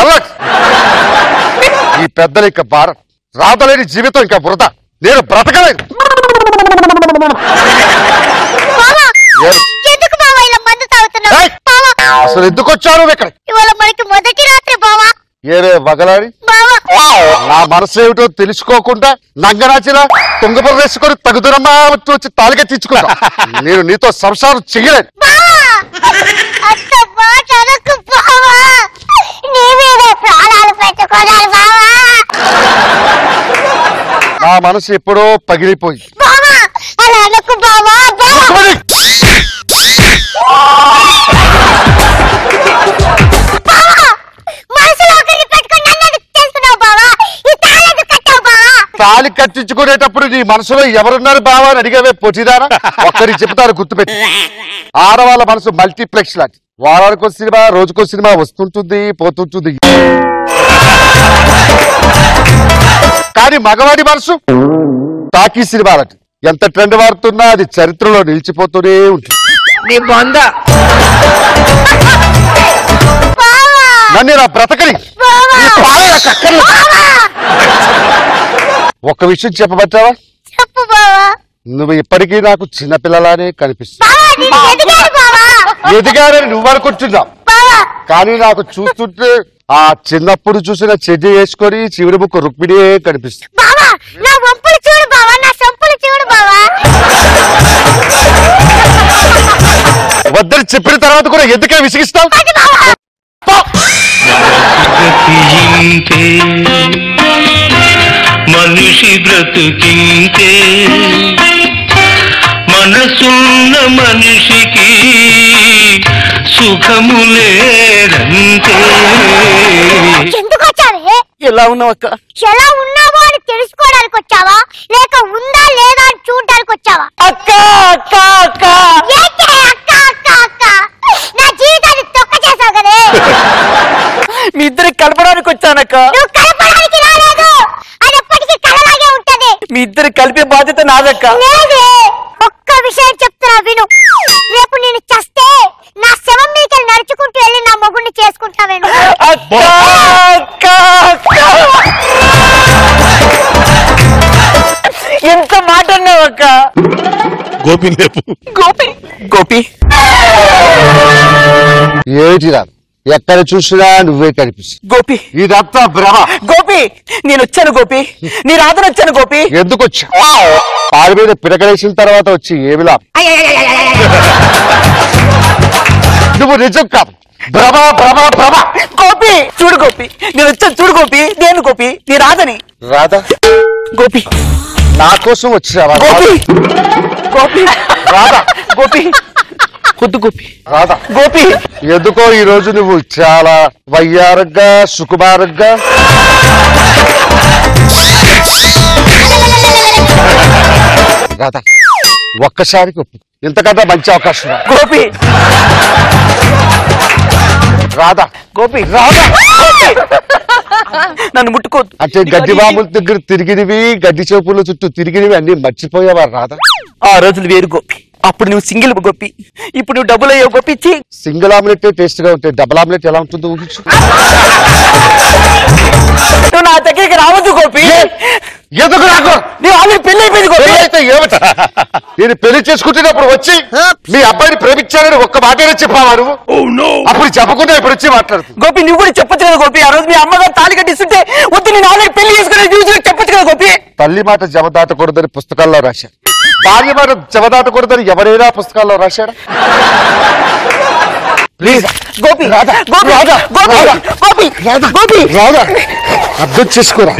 S2: ఈ పెద్దలు ఇంకా భారం, రాదలేని జీవితం ఇంకా వృధా. నేను బ్రతకలేదు. అసలు ఎందుకు వచ్చాను ఇక్కడ?
S11: ఇవాళ మనకి మొదటి రాత్రి బావా.
S2: ఏరే వగలాడి, నా మనసు ఏమిటో తెలుసుకోకుండా నంగనాచిలా తుంగబుర్ర వేసుకొని తగుదరమ్మా వచ్చి తాలిగా తెచ్చుకున్నా. నేను నీతో సంసారం చెయ్యలేను. నా మనసు ఎప్పుడో పగిలిపోయింది. తాళి కట్టించుకునేటప్పుడు నీ మనసులో ఎవరున్నారు బావా అని అడిగావే పొట్టిదారా? ఒక్కరికి చెప్తారు గుర్తుపెట్టి. ఆడవాళ్ళ మనసు మల్టీప్లెక్స్ లాంటి. వారానికో సినిమా, రోజుకో సినిమా వస్తుంటుంది పోతుంటుంది. కానీ మగవాడి మనసు టాకీ సినిమా లాంటి. ఎంత ట్రెండ్ వాడుతున్నా అది చరిత్రలో నిలిచిపోతూనే ఉంటుంది. నన్ను నా బ్రతకని ఒక్క విషయం చెప్పబట్టావా?
S11: చెప్పు బావా.
S2: నువ్వు ఇప్పటికీ నాకు చిన్నపిల్లలానే కనిపిస్తుంది. ఎదిగారని నువ్వు అనుకుంటున్నావు, కానీ నాకు చూస్తుంటే ఆ చిన్నప్పుడు చూసిన చెడ్డి వేసుకొని చివరి ముక్కు రుక్మిణియే కనిపిస్తుంది. వద్దని చెప్పిన తర్వాత కూడా ఎందుకే విసిగిస్తావు?
S6: మనిషి బ్రతుకింతే, మనసున్న మనిషికి సుఖము లేదంతే.
S11: ఎందుకు వచ్చావే?
S5: ఎలా ఉన్నావు అక్క?
S11: ఎలా ఉన్నావో అని తెలుసుకోవడానికి వచ్చావా, లేక ఉందా లేదా అని చూడడానికి వచ్చావా?
S5: అక్క అక్క అక్క
S11: ఏంటి అక్క అక్క అక్క? నా జీవితాన్ని తొక్క చేసావు కదే.
S5: మీ ఇద్దరికి కలపడానికి వచ్చానక్క.
S11: నువ్వు కలపడానికి రాలేదు, అది ఎప్పటికీ కలలాగే ఉంటది.
S5: మీ ఇద్దరు కలిపే బాధ్యత నాదక్క.
S11: లేదే, ఒక్క విషయం చెప్తున్నా విను. రేపు నేను చస్తే నా శవం మీకెళ్ళి నడుచుకుంటూ వెళ్ళి నా మొగుడిని చేసుకుంటావేను.
S5: అక్క అక్క అక్క ఎంత మాట అన్నావక్క?
S2: గోపి లేపు.
S5: గోపి గోపి
S2: ఏమిటి రా, ఎక్కడ చూసినా నువ్వే కనిపిస్తుంది.
S5: గోపి
S2: ఇదంతా భ్రమ.
S5: గోపి నేను వచ్చాను గోపి, నీ రాధన వచ్చాను గోపి.
S2: ఎందుకు వచ్చా? పాడి మీద పిడకలేసిన తర్వాత వచ్చి ఏమిలా? నువ్వు నిజం కాదు, భ్రమ భ్రమ భ్రమ.
S5: గోపి చూడు గోపి, నేను వచ్చాను చూడు గోపి. నేను గోపి నీ రాధని.
S2: రాధా?
S5: గోపి
S2: నా కోసం వచ్చావా?
S5: గోపి గోపి
S2: రాధా?
S5: గోపి వద్దు గోపి.
S2: రాధా?
S5: గోపి
S2: ఎందుకో ఈ రోజు నువ్వు చాలా వయ్యారంగా సుకుమారంగా రాధా, ఒక్కసారికి ఇంతకన్నా మంచి అవకాశం
S5: గోపి.
S2: రాధా?
S5: గోపి రాధా నన్ను ముట్టుకోద్దు.
S2: అంటే గడ్డి బాబుల దగ్గర తిరిగినవి, గడ్డి చేపుల చుట్టూ తిరిగినవి అన్ని మర్చిపోయావా రాధా?
S5: ఆ రోజులు వేరు గోపి. అప్పుడు నువ్వు సింగిల్ గోపి, ఇప్పుడు నువ్వు డబుల్ అయ్యావు గోపి.
S2: సింగిల్ ఆమ్లెట్ టేస్ట్ గా ఉంటే డబుల్ ఆమ్లెట్ ఎలా ఉంటుందో ఊహించు.
S5: నువ్వు నా దగ్గరికి రావద్దు గోపి.
S2: ఎందుకు రాకు?
S5: నీ ఆల్రెడీ పెళ్లి అయిపోయింది గోపి.
S2: అయితే ఏమిటి? నేను పెళ్లి చేసుకుంటున్నప్పుడు వచ్చి మీ అబ్బాయిని ప్రేమించాలని ఒక్క మాటనే చెప్పావా నువ్వు? అప్పుడు చెప్పకుండా ఇప్పుడు వచ్చి మాట్లాడుతూ.
S5: గోపి నువ్వు కూడా చెప్పొచ్చు కదా గోపి. ఆ రోజు మీ అమ్మగారు తాళి కట్టిస్తుంటే వద్దు నేను ఆల్రెడీ పెళ్లి చేసుకునే చూసి చెప్పొచ్చు కదా గోపి.
S2: తల్లి మాట జవదాటకూడదని పుస్తకాల్లో రాశారు, భార్య మాట జవదాటకూడదని ఎవరైనా పుస్తకాల్లో రాశారా? ప్లీజ్
S5: గోపి
S2: రాధా,
S5: గోపి
S2: రాధా,
S5: గోపి
S2: రాధా,
S5: గోపి
S2: రాధా,
S5: గోపి
S2: రాధా, అర్థం చేసుకోరా.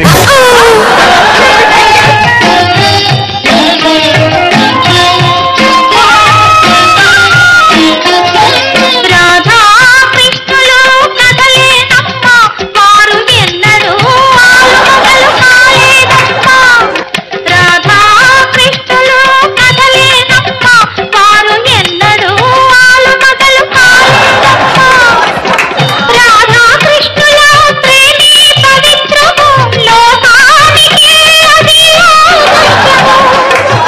S11: రాధా కృష్ణులు కదలేదమ్మా, వారు ఎన్నడూ ఆలుమగలు కాలేదమ్మా. రాధా కృష్ణులు కదలేదమ్మా, వారు ఎన్నడూ ఆలుమగలు కాలేదమ్మా. రాధా కృష్ణుల ప్రేమే పవిత్రము, లోకానికి అది ఆదర్శము.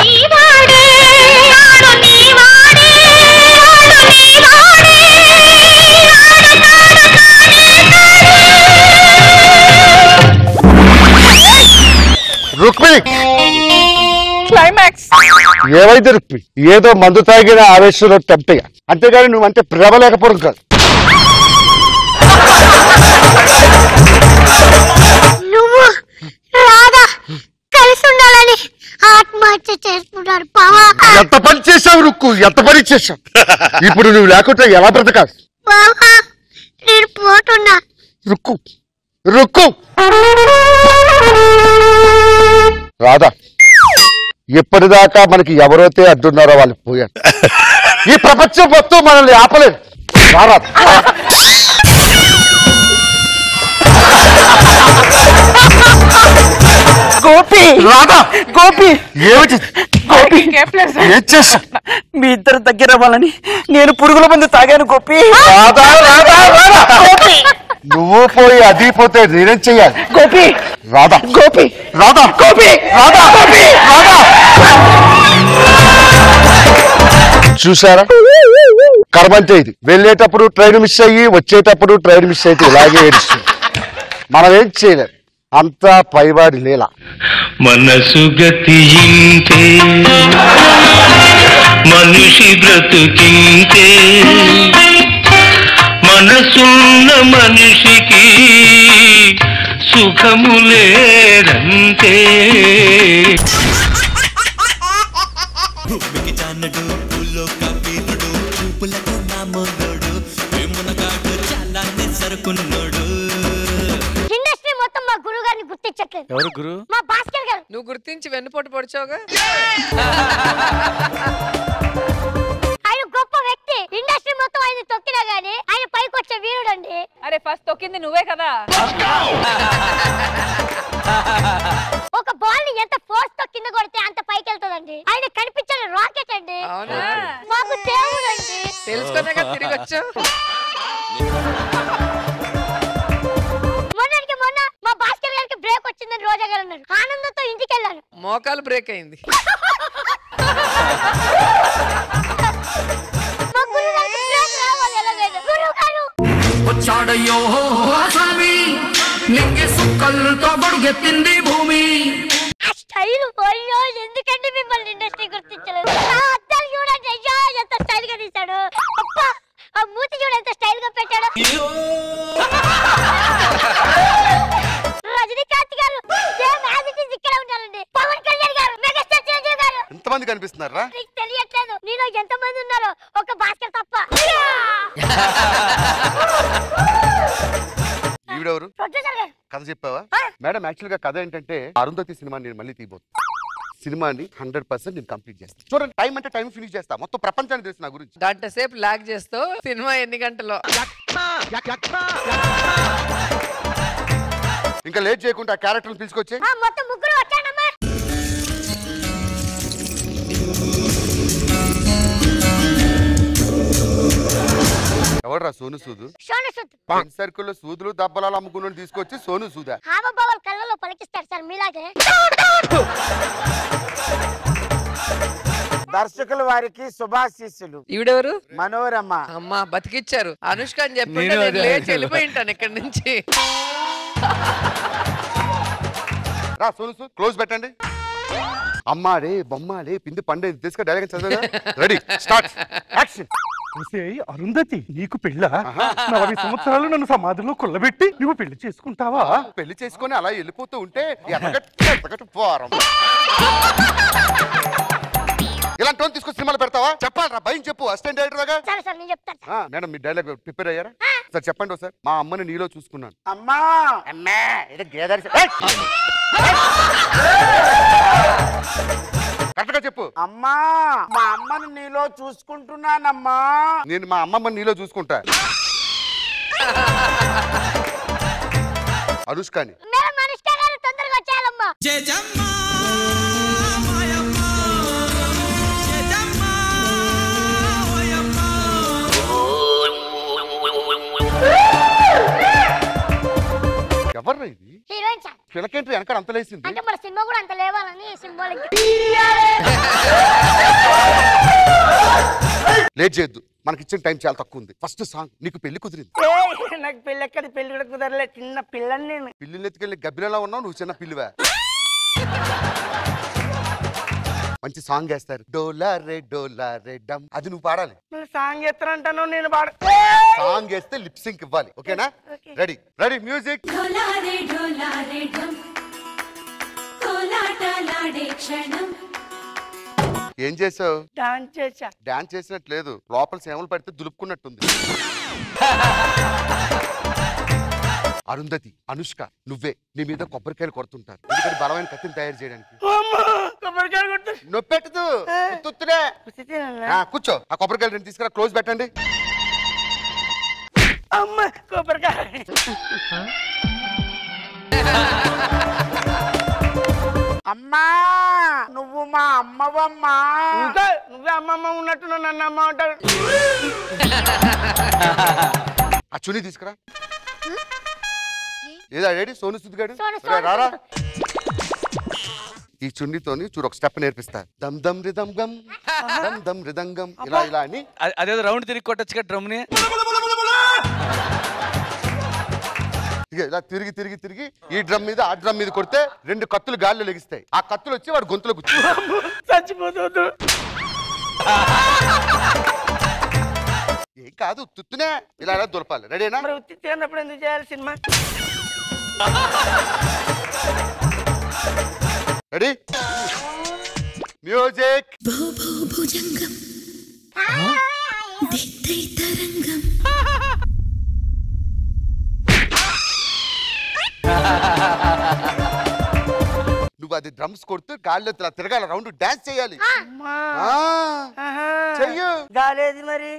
S11: నీవాడే ఆడు నీవాడే, ఆడు నీవాడే, ఆడతాడు
S2: రుక్మిణి
S3: క్లైమాక్స్.
S2: ఏవైతే రుక్మి ఏదో మందు తాగిన ఆవేశంలో టెంప్ట్గా, అంతేగాని నువ్వంటే ప్రేమ లేకపోవడం కాదు.
S11: నువ్వు రాధా కలిసి ఉండాలని ఆత్మహత్య చేసుకున్నాడు బావా.
S2: ఎంత పని చేసావు రుక్కు, ఎంత పని చేసావు. ఇప్పుడు నువ్వు లేకుంటే ఎలా బ్రతకాలి?
S11: బావా నేను పోతున్నా.
S2: రుక్కు రుక్కు రాధా, ఎప్పటిదాకా మనకి ఎవరైతే అడ్డున్నారో వాళ్ళు పోయారు. ఈ ప్రపంచం మొత్తం మనల్ని ఆపలేదు. రాధా
S5: గోపి
S2: రాధా
S5: గోపి
S2: ఏమిటి?
S5: గోపి
S2: ఏం చేసా?
S5: మీ ఇద్దరు దగ్గర అవ్వాలని నేను పురుగుల మందు తాగాను గోపి.
S2: రాధా రాధా రాధా,
S5: గోపి
S2: నువ్వు పోయి అది పోతే నేనేం చెయ్యాలి?
S5: గోపి
S2: రాధా
S5: గోపి
S2: రాధా
S5: గోపి
S2: రాధా
S5: గోపి
S2: రాధా. చూసారా, కర్మంటే ఇది. వెళ్ళేటప్పుడు ట్రైన్ మిస్ అయ్యి, వచ్చేటప్పుడు ట్రైన్ మిస్ అయితే ఇలాగే ఏడుస్తుంది. మనం ఏం చేయలేం, అంతా పైవాడి లీల.
S6: మనసు గతింతే మనిషి బ్రతుకింతే, మనసున్న మనిషికి సుఖము లేదంతే.
S11: ఇండస్ట్రీ మొత్తం మా గురువు గారిని గుర్తించట్లేదు.
S1: ఎవరు గురు?
S11: మా భాస్కర్ గారు.
S3: నువ్వు గుర్తించి వెన్నుపోటు పొడిచావుగా.
S11: ఆయన గొప్ప వ్యక్తి. ఇండస్ట్రీ మొత్తం ఆయన తొక్కినా గానీ ఆయన పైకి వచ్చే వీరుడు అండి.
S3: అరే ఫస్ట్ తొక్కింది నువ్వే కదా.
S11: ఒక బాల్ ని ఎంత ఫోర్స్ తో కింద కొడితే అంత పైకి వెళ్తుందండి. ఆయన కనిపించని రాకెట్ అండి.
S3: అవునా?
S11: మాకు దేవుడు అండి.
S3: తెలుసుకున్నాక తిరిగి వచ్చావు.
S11: మొన్నటికి మొన్న మా భాస్కర్ గారికి బ్రేక్ వచ్చిందని రోజా గారు అన్నారు. ఆనందంతో ఇంటికి వెళ్ళాను.
S3: మోకాలు బ్రేక్ అయింది.
S11: మా గురువు గారికి బ్రేక్ రావాలి ఎలాగైనా. గురువు గారు
S12: వచ్చాడయ్యో స్వామి, లింగి సుక్కలతో గొడుగెత్తింది భూమి.
S11: ఆ స్టైల్ అయ్యో ఎందుకంటే మిమ్మల్ని ఇండస్ట్రీ గుర్తించలేదు. ఆ అద్దాలు చూడండి అయ్యో ఎంత స్టైల్ గా తీశాడు. అబ్బా ఆ మూతి చూడ ఎంత స్టైల్ గా పెట్టాడు. రజనీకాంత్ గారు సేమ్ యాజ్ ఇట్ ఇస్ ఇక్కడ ఉన్నారండి. పవన్ కళ్యాణ్ గారు, మెగాస్టార్ చిరంజీవి గారు.
S2: ఎంతమంది కనిపిస్తున్నారా?
S11: నీకు తెలియట్లేదు నీలో ఎంత మంది ఉన్నారో, ఒక భాస్కర్ తప్ప.
S2: ఈవిడెవరు?
S11: ప్రొడ్యూసర్ గారు.
S2: కథ చెప్పావా? మేడం యాక్చువల్ గా కథ ఏంటంటే అరుంధతి సినిమా నేను మళ్ళీ తీయబోతున్నా. సినిమాని 100% నేను కంప్లీట్ చేస్తాను. చూడండి, టైం అంటే టైం ఫినిష్ చేస్తా. మొత్తం ప్రపంచానికి తెలుసు నా గురించి.
S3: గంట సేపు లాగ్ చేస్తూ సినిమా ఎన్ని గంటలో.
S2: ఇంకా లేట్ చేయకుండా ఆ క్యారెక్టర్ని తీసుకొచ్చే.
S11: మొత్తం ముగ్గురు వచ్చానమ్మా.
S2: ఎవడరా సోను సూదు?
S11: సోను సూద్.
S2: ఫ్రెండ్ సర్కిల్లో సూదులు దబ్బలాలు అమ్ముకుని తీసుకొచ్చి సోను సూదా?
S11: హావభావాలు కళ్ళలో పలికిస్తారు సార్ మీలాగే.
S13: దర్శకుల వారికి శుభాశీస్సులు.
S3: ఈవిడెవరు?
S13: మనోరమ.
S3: అమ్మా బతికిచ్చారు. అనుష్క అని చెప్పి లేచి వెళ్ళిపోయి ఉంటాను ఇక్కడి నుంచి.
S2: రా సోను క్లోజ్ పెట్టండి. అమ్మాడే బొమ్మాడే పిండి పండే తీసుకు డైలాగ్ చదివా. Ready start action.
S7: అరుంధతి నీకు పెళ్ళా? 40 సంవత్సరాలు నన్ను సమాధిలో కొల్లబెట్టి నువ్వు పెళ్లి చేసుకుంటావా?
S2: పెళ్లి చేసుకొని అలా వెళ్ళిపోతూ ఉంటే ఎత్తగట్టు పోరం. ఇలాంటి వాళ్ళని తీసుకొని సినిమాలు పెడతావా? చెప్పాలరా భయం చెప్పు. అసిస్టెంట్ డైరెక్టర్ దాకా.
S11: సరే సార్ నేను చెప్తాను.
S2: మేడం మీ డైలాగ్ ప్రిపేర్ అయ్యారా? సార్ చెప్పండి ఒకసారి. మా అమ్మని నీలో చూసుకున్నాను.
S13: అమ్మా
S8: అమ్మా ఇది గేదరి
S2: కరెక్ట్ గా చెప్పు.
S13: అమ్మా మా అమ్మని నీలో చూసుకుంటున్నానమ్మా.
S2: నేను మా అమ్మమ్మని నీలో చూసుకుంటా. అనుష్కాని
S11: మేడం అనుష్క గారు తొందరగా వచ్చేయాలమ్మా.
S2: ఎవర్రా ఇది?
S11: Heroine sir.
S2: పిల్లకేంటి వెనకాల అంత లేసింది?
S11: అంటే మన సినిమా కూడా అంత లేవాలని సింబాలిక్.
S2: లేట్ చేయొద్దు, మనకి ఇచ్చిన టైం చాలా తక్కువ ఉంది. First song. నీకు పెళ్లి కుదిరింది?
S13: నాకు పెళ్ళి ఎక్కడ పెళ్లి కూడా కుదరలే. చిన్న పిల్లని నేను.
S2: పిల్లిని ఎత్తుకెళ్ళి గబ్బిలలా ఉన్నావు, నువ్వు చిన్న పిల్లివా? మంచి సాంగ్ వేస్తారు. డోలా రే డమ్, అది నువ్వు పాడాలి.
S13: సాంగ్ ఎత్తనంటాను నేను పాడ.
S2: సాంగ్ వేస్తే లిప్ సింక్ ఇవ్వాలి. ఓకేనా? Ready ready music. ఏం చేసావు?
S13: డాన్స్ చేసా.
S2: డాన్స్ చేసినట్టు లేదు, లోపల సేమలు పడితే దులుపుకున్నట్టుంది. అరుంధతి అనుష్క నువ్వే నీ మీద కొబ్బరికాయలు కొడుతుంటారు. ఎందుకంటే బలమైన కత్తిని తయారు చేయడానికి. నొప్పెట్టదు, కూర్చో. ఆ కొబ్బరికాయలు రెండు తీసుకురా, క్లోజ్ పెట్టండి.
S13: అమ్మ కొబ్బరికాయ. అమ్మా నువ్వు మా అమ్మవమ్మా. నువ్వే అమ్మమ్మ ఉన్నట్టు నన్ను అమ్మ అంటాడు.
S2: ఆ చున్నీ తీసుకురా. ఏదా రెడీ సోను సుద్ గారు?
S11: సోను
S2: రారా. ఈ చున్నీతోని చూడు ఒక స్టెప్ నేర్పిస్తా. దమ్ దమ్ రిదం గమ్ దమ్ దమ్ రిదంగం ఇలా ఇలా అని.
S4: అదేదో రౌండ్ తిరిగి కొట్టొచ్చుగా డ్రమ్ ని.
S2: ఇలా తిరిగి తిరిగి తిరిగి ఈ డ్రమ్ మీద ఆ డ్రమ్ మీద కొడితే రెండు కత్తులు గాల్లో లెగిస్తాయి. ఆ కత్తులు వచ్చి వాడు గొంతులో కూర్చో.
S13: చచ్చిపోతుంది.
S2: ఏం కాదు, తుత్తునే ఇలా ఇలా దొరపాలి. రెడీనా?
S13: మరి ఉత్తి తిన్నప్పుడు ఎందుకు చేయాలి సినిమా?
S2: Ready music. నువ్వు అది డ్రమ్స్ కొడుతూ గాల్లో తిరగాల, రౌండ్ డాన్స్ చేయాలి. చెయ్యు.
S13: గాలేది మరి.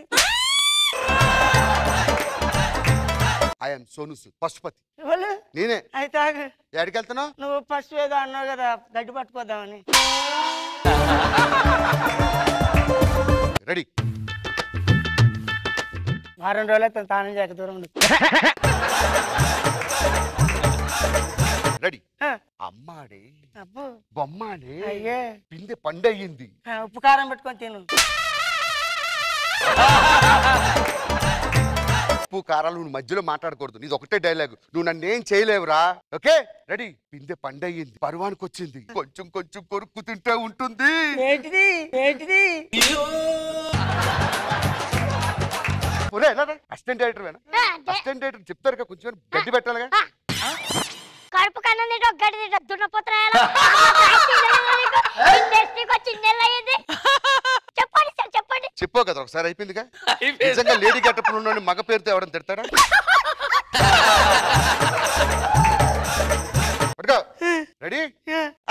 S2: ఐఎమ్ సోను సూద్, పశుపతి.
S13: ఎవరు?
S2: నేనే.
S13: అయితే ఆగు.
S2: ఎక్కడికి వెళ్తున్నావు?
S13: నువ్వు ఫస్ట్ ఏదో అన్నావు కదా, గడ్డి పట్టుకోదామని.
S2: రెడీ.
S13: వారం రోజులు తానం చేయక దూరం ఉండు.
S2: రెడీ. అమ్మాడే
S13: అబ్బో
S2: బొమ్మాడే
S13: అయ్యే
S2: పిందె పండయ్యింది.
S13: ఉప్పు కారం పెట్టుకొని తిను.
S2: ఉప్పు కారాలు నువ్వు మధ్యలో మాట్లాడకూడదు. నీది ఒకటే డైలాగ్. నువ్వు నన్ను ఏం చేయలేవురా. Okay ready. పిందె పండయ్యింది, పరువానికి వచ్చింది, కొంచెం కొంచెం కొరుక్కు తింటే ఉంటుంది.
S13: ఏంటిది ఏంటిది?
S2: అసిస్టెంట్ డైరెక్టర్ వేనా? అసిస్టెంట్ డైరెక్టర్ చెప్తారు కొంచెం గడ్డి పెట్టాలిగా.
S11: కడుపు కన్నా తింటా గడ్డి తింటా దున్నపోతున్నా. చెప్పండి సార్ చెప్పండి.
S2: చెప్పావు కదా ఒకసారి, అయిపోయిందిగా. నిజంగా లేడీ గెటప్ ఉన్న మగ పేరుతో ఎవరైనా తిడతాడా? Ready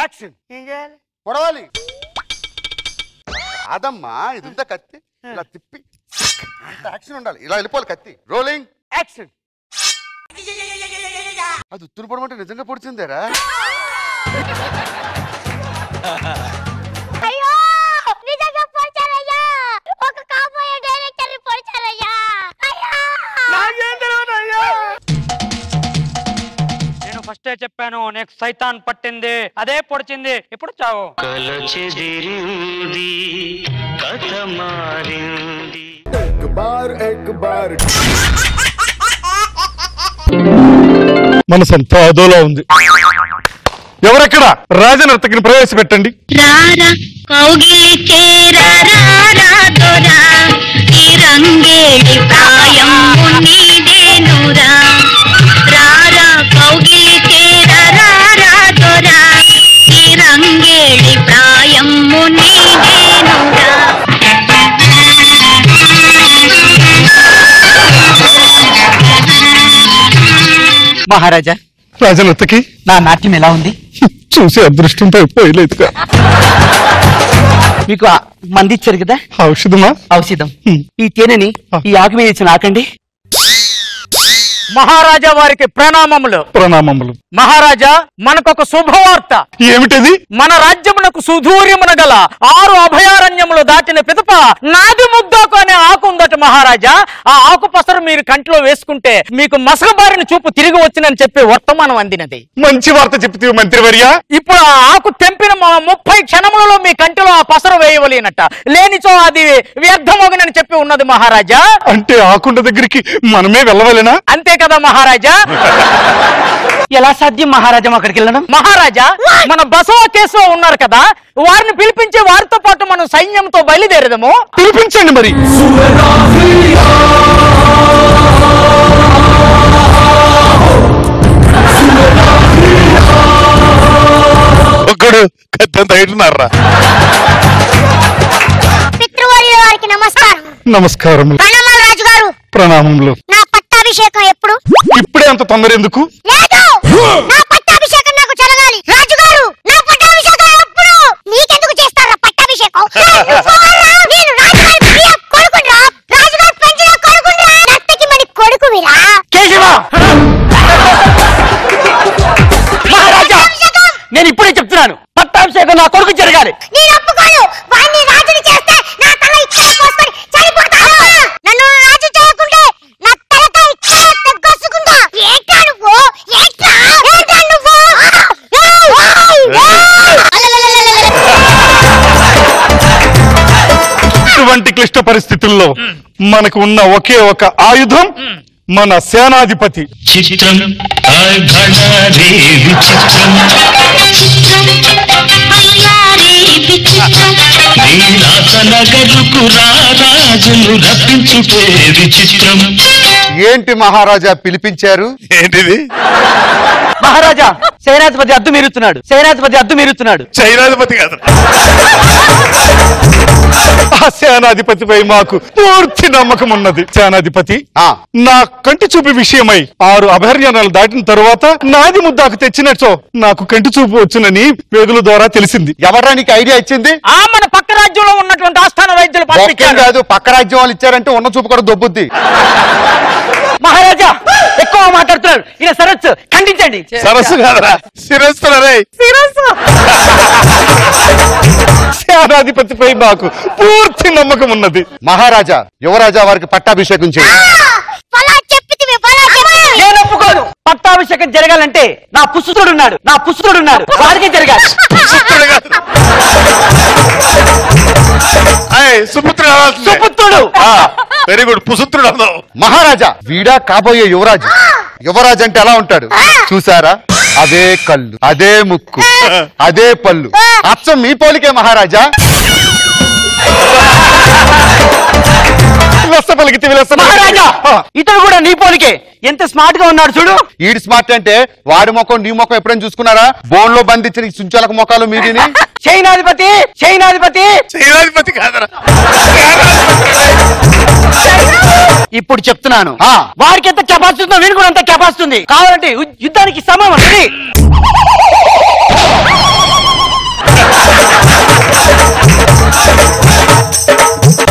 S2: action.
S13: ఏం చేయాలి?
S2: పొడవాలి. కాదమ్మా ఇదంతా కత్తి ఇలా తిప్పి యాక్షన్ ఉండాలి. ఇలా వెళ్ళిపోవాలి కత్తి. Rolling action. అది ఉత్తులు పొడమంటే నిజంగా పొడిచిందేరా?
S11: అయ్యో నిజంగా పొడిచారయ్యా. ఒక కాబోయే డైరెక్టర్ ని పొడిచారయ్యా.
S9: నేను ఫస్టే చెప్పాను, నీకు సైతాన్ పట్టింది, అదే పొడిచింది. ఎప్పుడు చావు?
S7: మనసంతా అదోలా ఉంది.
S2: ఎవరెక్కడ రాజనర్తకిని ప్రవేశపెట్టండి.
S14: రారా కౌగిలి చేరారా దొరా ఈ రంగేడి ప్రాయం నీదేనురా రారా కౌగిలి చేరారా దొరా ఈ రంగేడి ప్రాయం నీదేనురా.
S5: మహారాజా
S2: రాజనర్తకి
S5: నా నాట్యం ఎలా ఉంది?
S2: చూసి అదృష్టంతో పోయలేదుగా.
S5: మీకు మంది ఇచ్చారు కదా
S2: ఔషధమా?
S5: ఔషధం. ఈ తేనెని ఈ ఆకు మీద ఇచ్చిన ఆకండి.
S9: మహారాజా వారికి ప్రణామములు.
S2: ప్రణామములు.
S9: మహారాజా మనకొక శుభవార్త.
S2: ఏమిటది?
S9: మన రాజ్యమునకు సుదూర్యమున గల 6 అభయారణ్యములు దాటిన పిదప నాది ముద్దాకు అనే ఆకు ఉందట మహారాజా. ఆ ఆకు పసరు మీరు కంటిలో వేసుకుంటే మీకు మసకబారిన చూపు తిరిగి వచ్చినని చెప్పి వర్తమానం అందినది.
S2: మంచి వార్త చెప్తే మంత్రివర్య.
S9: ఇప్పుడు ఆ ఆకు తెంపిన 30 క్షణములలో మీ కంటిలో ఆ పసరు వేయవలేనట, లేనిచో అది వ్యర్థమోగనని చెప్పి ఉన్నది మహారాజా.
S2: అంటే ఆకుండ దగ్గరికి మనమే వెళ్ళవలేనా?
S9: అంతే కదా మహారాజా.
S5: ఎలా సాధ్యం మహారాజా అక్కడికి వెళ్ళడం?
S9: మహారాజా మన బసవ కేసులో ఉన్నారు కదా, వారిని పిలిపించి వారితో పాటు మనం సైన్యంతో బయలుదేరదము.
S2: పిలిపించండి మరి. ఒక్కడు కత్తంత ఎట్టున్నారా?
S11: పితృవర్యుల వారికి నమస్కారం.
S2: నమస్కారం.
S11: ప్రణామాలు రాజుగారు.
S2: ప్రణామములు.
S11: నా పట్టాభిషేకం ఎప్పుడు?
S2: ఇప్పుడే అంత తొందర ఎందుకు?
S11: లేదు, నా పట్టాభిషేకం నాకు జరగాలి. రాజుగారు నా పట్టాభిషేకం ఎప్పుడు? నీకెందుకు చేస్తారా పట్టాభిషేకం? నేను రాజుగారి ప్రియ కొడుకునిరా, రాజుగారు పెంచిన కొడుకునిరా, నర్తకి మణి కొడుకువిరా.
S5: మహారాజా నేను ఇప్పుడే చెప్తున్నాను, పట్టాభిషేకం నా కొడుకు జరగాలి.
S11: నేను ఒప్పుకోను. వాణ్ణి రాజుని చేస్తే నా తల ఇక్కడ కోసుకొని చనిపోతాను. నన్ను రాజు చేయకుంటే నా తలకాయ ఇక్కడ తెగ్గొసుకుంటా. ఏంట్రా నువ్వు? ఏంట్రా నువ్వు?
S2: ఇటువంటి క్లిష్ట పరిస్థితుల్లో మనకు ఉన్న ఒకే ఒక ఆయుధం మన సేనాధిపతి.
S6: చిత్రం నీలాసనగరుకు రాజును రప్పించుటే విచిత్రం.
S2: ఏంటి మహారాజా పిలిపించారు? ఏంటిది?
S5: మహారాజా సేనాధిపతి అద్దు మీరుతున్నాడు. సేనాధిపతి అద్దు మీరుతున్నాడు.
S2: సేనాధిపతి కాదు, ఆ సేనాధిపతిపై మాకు పూర్తి నమ్మకం ఉన్నది. సేనాధిపతి నా కంటి చూపు విషయమై 6 అభయారణ్యాలు దాటిన తరువాత నాది ముద్దాకు తెచ్చినచ్చో నాకు కంటి చూపు వచ్చునని వేగుల ద్వారా తెలిసింది. ఎవరానికి ఐడియా ఇచ్చింది?
S9: మన పక్క రాజ్యంలో ఉన్నటువంటి ఆస్థాన వైద్యులు పంపించారు.
S2: కాదు, పక్క రాజ్యం వాళ్ళు ఇచ్చారంటే ఉన్న చూపు కూడా దొబ్బుద్ది.
S5: మహారాజా ఎక్కువ మాట్లాడుతున్నారు. ఇలా సరస్సు ఖండించండి.
S2: సరస్సు కాదరా, శిరస్సు. సేనాధిపతిపై మాకు పూర్తి నమ్మకం ఉన్నది. మహారాజా యువరాజా వారికి పట్టాభిషేకం చేయండి.
S5: నేను ఒప్పుకోను. పట్టాభిషేకం జరగాలంటే నా పుత్రుడున్నాడు, నా పుత్రుడున్నాడు, వాడికే జరగాలి.
S2: సుపుత్రుడు. Very good, పుసుత్రుడు. మహారాజా వీడా కాబోయే యువరాజు. యువరాజు అంటే ఎలా ఉంటాడు చూసారా? అదే కళ్ళు, అదే ముక్కు, అదే పళ్ళు, అచ్చం మీ పోలికే మహారాజా.
S5: మహారాజా ఇతను కూడా నీ పోలికే. ఎంత స్మార్ట్ గా ఉన్నాడు చూడు.
S2: ఈడి స్మార్ట్ అంటే వాడి ముఖం నీ ముఖం ఎప్పుడైనా చూసుకున్నారా? బోన్ లో బంధించిన సుంచాలకు ముఖాలు మీదిని.
S5: చైనాధిపతి చైనాధిపతి
S2: చైనాధిపతి కాదరా.
S5: ఇప్పుడు చెప్తున్నాను, వారికి ఎంత కెపాసిటీ ఉందో వీరికి కూడా అంత కెపాసిటీ ఉంది. కావాలంటే యుద్ధానికి సమయం వస్తుంది.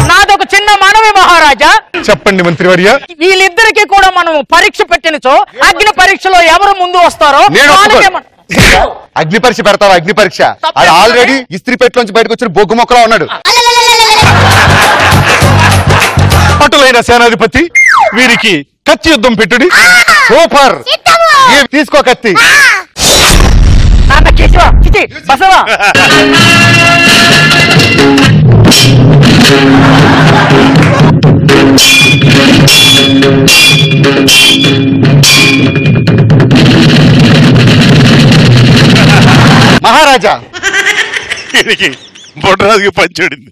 S9: నాదొక చిన్న మనవి మహారాజా.
S2: చెప్పండి మంత్రివర్య.
S9: వీళ్ళిద్దరికి కూడా మనం పరీక్ష పెట్టినచో అగ్ని పరీక్షలో ఎవరు ముందు వస్తారో
S2: అగ్ని పరీక్ష పెడతావా? అగ్ని పరీక్ష అది ఆల్రెడీ ఇస్త్రీ పెట్టలోంచి బయటకు వచ్చిన బొగ్గు మొక్కలా ఉన్నాడు. అటులైన సేనాధిపతి వీరికి కత్తి యుద్ధం పెట్టుడి. సూపర్, తీసుకో కత్తి.
S5: బసవా
S2: మహారాజా
S15: బొడ్రాజుకి పంచుడింది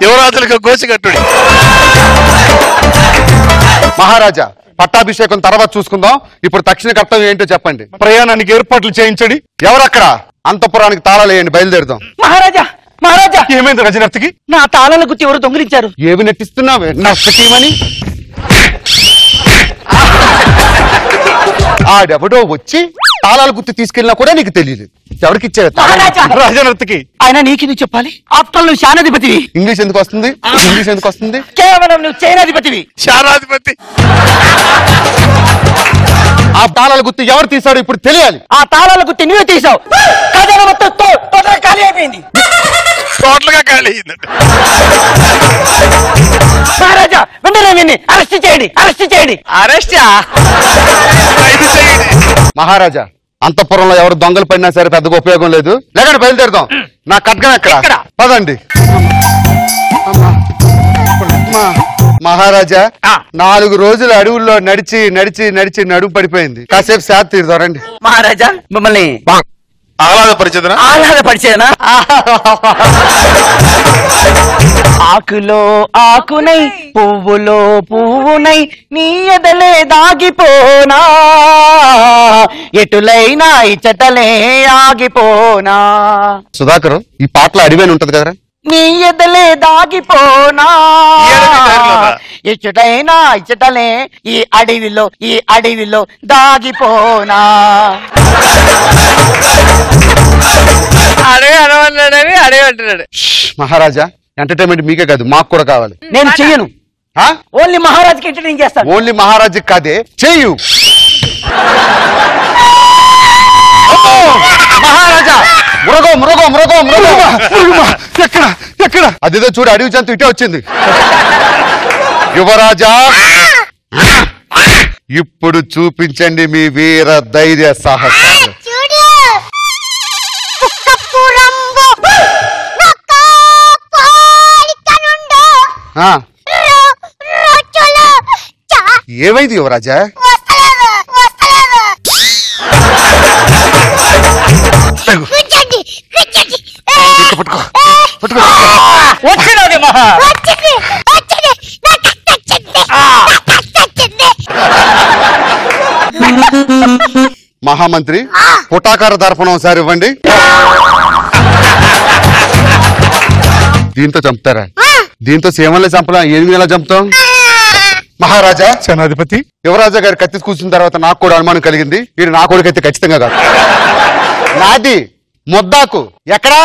S15: యువరాజులకు గోసిగట్టుడి.
S2: మహారాజా పట్టాభిషేకం తర్వాత చూసుకుందాం. ఇప్పుడు తక్షణ కర్తవ్యం ఏంటో చెప్పండి.
S7: ప్రయాణానికి ఏర్పాట్లు చేయించండి.
S2: ఎవరక్కడ? అంతఃపురానికి తాళాలు వేయండి, బయలుదేరుదాం.
S9: మహారాజా మహారాజా
S7: ఏమైంది రజనర్తికి?
S9: నా తాళాల గుర్తి ఎవరు దొంగిలించారు?
S2: ఏమి నటిస్తున్నావు? నష్టకేమని? ఆడెవడో వచ్చి తాళాలు గుర్తు తీసుకెళ్ళినా కూడా నీకు తెలియదు. ఎవరికి ఇచ్చావు?
S7: రాజనర్తికి.
S9: ఆయన నీకెందుకు చెప్పాలి? ఆఫ్టర్ నువ్వు శానాధిపతివి.
S2: ఇంగ్లీష్ ఎందుకు వస్తుంది? ఇంగ్లీష్ ఎందుకు వస్తుంది?
S9: కేవలం నువ్వు చైనాధిపతివి.
S15: శానాధిపతి.
S2: ఆ తాళాల గుర్తు ఎవరు తీశాడు ఇప్పుడు తెలియాలి.
S9: ఆ తాళాల గుర్తి నువ్వే తీసావు. ఖజానా మొత్తం టోటల్ ఖాళీ అయిపోయింది.
S15: టోటల్ గా ఖాళీ అయిందండి.
S9: మహారాజా వెంటనే విని అరెస్ట్ చేయండి, అరెస్ట్ చేయండి. అరెస్టా?
S2: మహారాజా అంతఃపురంలో ఎవరు దొంగలు పడినా సరే పెద్దగా ఉపయోగం లేదు. లేకండి బయలుదేరుదాం. నా ఖడ్గం ఎక్కడ? పదండి. మహారాజా 4 రోజులు అడవుల్లో నడిచి నడిచి నడిచి నడుము పడిపోయింది. కాసేపు శాత తీరుతారండి.
S9: మహారాజా మిమ్మల్ని ఆహ్లాదపరిచేనా? ఆకులో ఆకునై పువ్వులో పువ్వునై నీ ఎదలే దాగిపోనా, ఎటులైనా ఇచ్చటలే ఆగిపోనా.
S2: సుధాకర్ ఈ పాటలో అడివేని ఉంటది కదరా?
S9: నీ ఎదలే దాగిపోనా, ఇచ్చటైనా ఇచ్చటలే ఈ అడవిలో దాగిపోనా.
S3: అడవి అనమన్నాడని అడవి అంటున్నాడు.
S2: మహారాజా ఎంటర్టైన్మెంట్ మీకే కాదు మాకు కూడా కావాలి.
S9: నేను చెయ్యను. ఓన్లీ మహారాజుకి ఎంటర్టైన్ చేస్తాను.
S2: ఓన్లీ మహారాజుకి కాదే, చెయ్యు. మహారాజా మృగం మృగం మృగం మృగం ఎక్కడ ఎక్కడ? అదేదో చూడు, అడవి జంతు ఇటే వచ్చింది. యువరాజా ఇప్పుడు చూపించండి మీ వీర ధైర్య సాహసాలు. ఏమైంది యువరాజా?
S9: వచ్చినది మహా.
S2: మహామంత్రి పుటాకార దర్పణం ఒకసారి ఇవ్వండి. దీంతో చంపుతారా? దీంతో సేవలే చంపలా, ఏమి ఎలా చంపుతాం? మహారాజా
S7: సేనాధిపతి
S2: యువరాజా గారి కత్తి కూర్చున్న తర్వాత నాకు కూడా అనుమానం కలిగింది. వీడు నా కొడుకైతే ఖచ్చితంగా కాదు. నాది ముద్దాకు ఎక్కడా?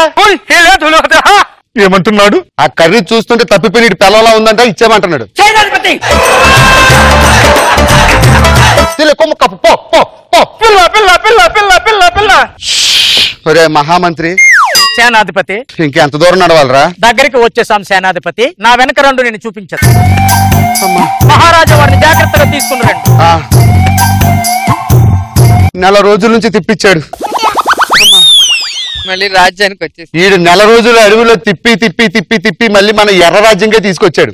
S7: ఏమంటున్నాడు?
S2: ఆ కర్రీ చూస్తుంటే తప్పిపోయి ఇటు పిల్లలా ఉందంట, ఇచ్చేమంటున్నాడు. ఒరే మహామంత్రి
S9: సేనాధిపతి
S2: ఇంకెంత దూరం నడవాలరా?
S9: దగ్గరికి వచ్చేసాం సేనాధిపతి. నా వెనక రెండు నేను చూపించదు. మహారాజా వారిని జాగ్రత్తగా తీసుకుని రండి.
S2: 4 రోజుల నుంచి తిప్పించాడు.
S3: మళ్ళీ రాజ్యానికి వచ్చేసి
S2: ఈడు 4 రోజులు అడవిలో తిప్పి తిప్పి తిప్పి తిప్పి మళ్ళీ మన ఎర్ర రాజ్యంగా తీసుకొచ్చాడు.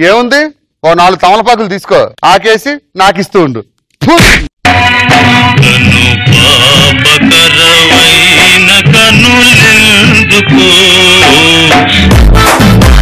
S2: ఏముంది, ఓ 4 తమలపాకులు తీసుకో, ఆకేసి నాకిస్తూ ఉండు.
S6: కనులెందుకో